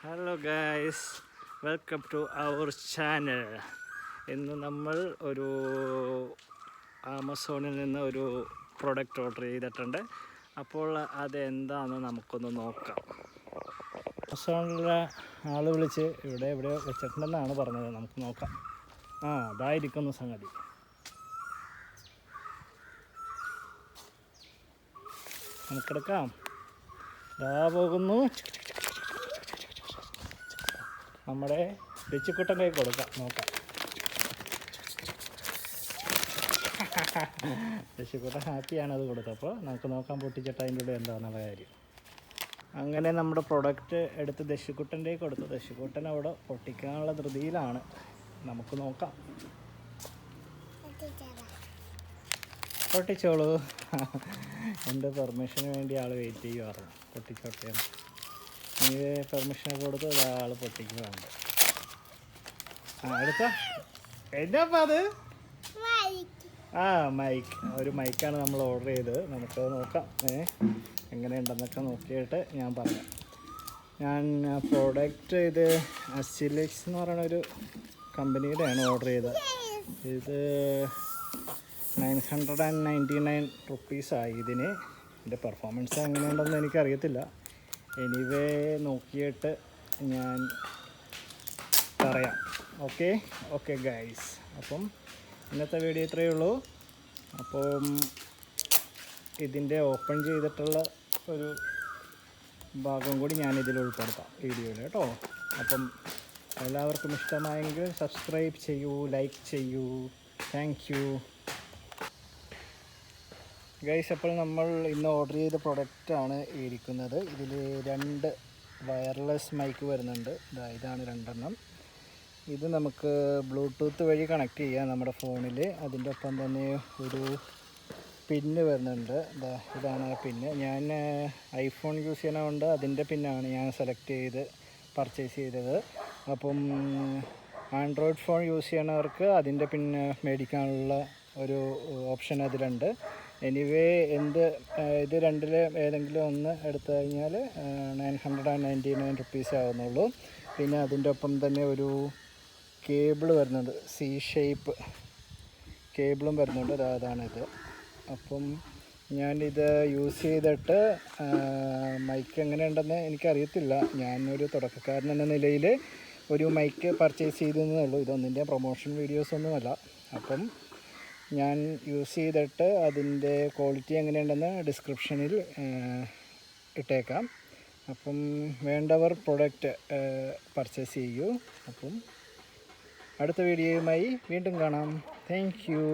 Hello guys, welcome to our channel. ഇന്ന് നമ്മൾ ഒരു ആമസോണിൽ നിന്ന് ഒരു പ്രൊഡക്റ്റ് ഓർഡർ ചെയ്തിട്ടുണ്ട്. അപ്പോൾ അതെന്താണെന്ന് നമുക്കൊന്ന് നോക്കാം. ആമസോണിലെ ആൾ വിളിച്ച് ഇവിടെ വെച്ചിട്ടുണ്ടെന്നാണ് പറഞ്ഞത്. നമുക്ക് നോക്കാം. അതായിരിക്കുന്നു സംഗതി. നമുക്കെടുക്കാം. പോകുന്നു. നമ്മുടെ പിച്ചിക്കുട്ടൻ്റെ കൊടുക്കാം. നോക്കാം. പിച്ചിക്കുട്ടൻ ഹാപ്പിയാണ് അത് കൊടുത്തപ്പോൾ. നമുക്ക് നോക്കാം പൊട്ടിച്ചിട്ട് അതിൻ്റെ ഉള്ളിൽ എന്താണെന്നുള്ള കാര്യം. അങ്ങനെ നമ്മുടെ പ്രൊഡക്റ്റ് എടുത്ത് ദശുക്കുട്ടൻ്റെ കൊടുത്തു. ദശുക്കുട്ടൻ അവിടെ പൊട്ടിക്കാനുള്ള ധൃതിയിലാണ്. നമുക്ക് നോക്കാം. പൊട്ടിച്ചോളൂ. എൻ്റെ പെർമിഷന് വേണ്ടി ആൾ വെയിറ്റ് ചെയ്യുമായിരുന്നു. പൊട്ടിച്ചോട്ടെ, നീ പെർമിഷൻ കൊടുത്ത് ആൾ പൊട്ടിക്കുന്നുണ്ട്. എടുത്ത എന്നപ്പം അത് മൈക്ക്. ഒരു മൈക്കാണ് നമ്മൾ ഓർഡർ ചെയ്തത്. നമുക്കത് നോക്കാം എങ്ങനെയുണ്ടെന്നൊക്കെ നോക്കിയിട്ട് ഞാൻ പറയാം. ഞാൻ പ്രോഡക്റ്റ് ഇത് അസിലിക്സ് എന്ന് പറയുന്ന ഒരു കമ്പനിയുടെയാണ് ഓർഡർ ചെയ്തത്. ഇത് 999 റുപ്പീസായി ഇതിന്. ഇതിൻ്റെ പെർഫോമൻസ് എങ്ങനെയുണ്ടെന്ന് എനിക്കറിയത്തില്ല. എനിവേ നോക്കിയിട്ട് ഞാൻ പറയാം. ഓക്കെ ഗൈസ്, അപ്പം ഇന്നത്തെ വീഡിയോ ഇത്രയേ ഉള്ളൂ. അപ്പം ഇതിൻ്റെ ഓപ്പൺ ചെയ്തിട്ടുള്ള ഒരു ഭാഗം കൂടി ഞാനിതിൽ ഉൾപ്പെടുത്താം വീഡിയോയിൽ കേട്ടോ. അപ്പം എല്ലാവർക്കും ഇഷ്ടമായെങ്കിൽ സബ്സ്ക്രൈബ് ചെയ്യൂ, ലൈക്ക് ചെയ്യൂ. Thank you guys. അപ്പോൾ നമ്മൾ ഇന്ന് ഓർഡർ ചെയ്ത പ്രൊഡക്റ്റാണ് ഇരിക്കുന്നത്. ഇതിൽ 2 വയർലെസ് മൈക്ക് വരുന്നുണ്ട്. ഇതാണ് 2 ഇത് നമുക്ക് ബ്ലൂടൂത്ത് വഴി കണക്ട് ചെയ്യാം നമ്മുടെ ഫോണിൽ. അതിൻ്റെ ഒപ്പം തന്നെ ഒരു പിന്ന് വരുന്നുണ്ട്. ഇതാണ് ആ പിന്ന്. ഞാൻ ഐഫോൺ യൂസ് ചെയ്യണതുകൊണ്ട് അതിൻ്റെ പിന്നാണ് ഞാൻ സെലക്ട് ചെയ്ത് പർച്ചേസ് ചെയ്തത്. അപ്പം ആൻഡ്രോയിഡ് ഫോൺ യൂസ് ചെയ്യണവർക്ക് അതിൻ്റെ പിന്നെ മേടിക്കാനുള്ള ഒരു ഓപ്ഷൻ അതിലുണ്ട്. എനിവേ ഇത് 2 ഏതെങ്കിലും ഒന്ന് എടുത്തു കഴിഞ്ഞാൽ 999 റുപ്പീസ് ആവുന്നുള്ളൂ. പിന്നെ അതിൻ്റെ ഒപ്പം തന്നെ ഒരു കേബിൾ വരുന്നുണ്ട്. C ഷേപ്പ് കേബിളും വരുന്നുണ്ട്. അതാണിത്. അപ്പം ഞാനിത് യൂസ് ചെയ്തിട്ട് മൈക്ക് എങ്ങനെയുണ്ടെന്ന് എനിക്കറിയത്തില്ല. ഞാനൊരു തുടക്കക്കാരൻ എന്ന നിലയിൽ ഒരു മൈക്ക് പർച്ചേസ് ചെയ്തതേ ഉള്ളൂ. ഇതൊന്നിൻ്റെ പ്രൊമോഷൻ വീഡിയോസൊന്നുമല്ല. അപ്പം ഞാൻ യൂസ് ചെയ്തിട്ട് അതിൻ്റെ ക്വാളിറ്റി എങ്ങനെയുണ്ടെന്ന് ഡിസ്ക്രിപ്ഷനിൽ ഇട്ടേക്കാം. അപ്പം വേണ്ടവർ പ്രൊഡക്റ്റ് പർച്ചേസ് ചെയ്യൂ. അപ്പം അടുത്ത വീഡിയോയുമായി വീണ്ടും കാണാം. Thank you.